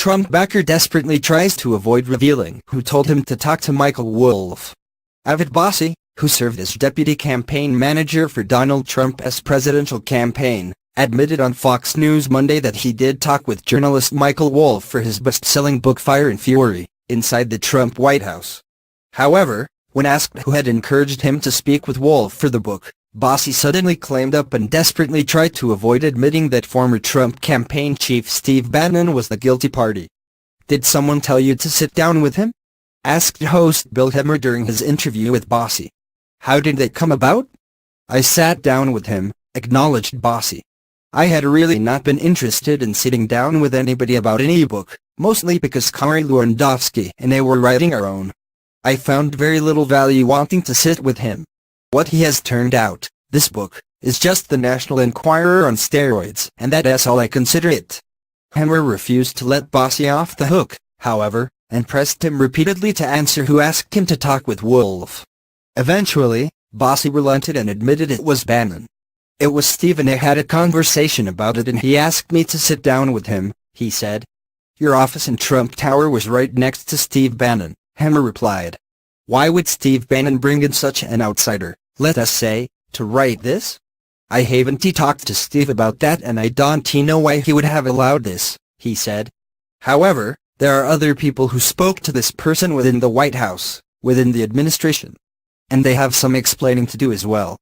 Trump backer desperately tries to avoid revealing who told him to talk to Michael Wolff. Avid Bossie, who served as deputy campaign manager for Donald Trump's presidential campaign, admitted on Fox News Monday that he did talk with journalist Michael Wolff for his best-selling book Fire and Fury, inside the Trump White House. However, when asked who had encouraged him to speak with Wolff for the book, Bossie suddenly claimed up and desperately tried to avoid admitting that former Trump campaign chief Steve Bannon was the guilty party. "Did someone tell you to sit down with him?" asked host Bill Hemmer during his interview with Bossie. "How did that come about?" "I sat down with him," acknowledged Bossie. "I had really not been interested in sitting down with anybody about any book, mostly because Corey Lewandowski and I were writing our own. I found very little value wanting to sit with him. What he has turned out, this book, is just the National Enquirer on steroids, and that's all I consider it." Hemmer refused to let Bossie off the hook, however, and pressed him repeatedly to answer who asked him to talk with Wolff. Eventually, Bossie relented and admitted it was Bannon. "It was Steve and I had a conversation about it and he asked me to sit down with him," he said. "Your office in Trump Tower was right next to Steve Bannon," Hemmer replied. "Why would Steve Bannon bring in such an outsider, let us say, to write this? I haven't talked to Steve about that and I don't know why he would have allowed this," he said. However, there are other people who spoke to this person within the White House, within the administration. And they have some explaining to do as well.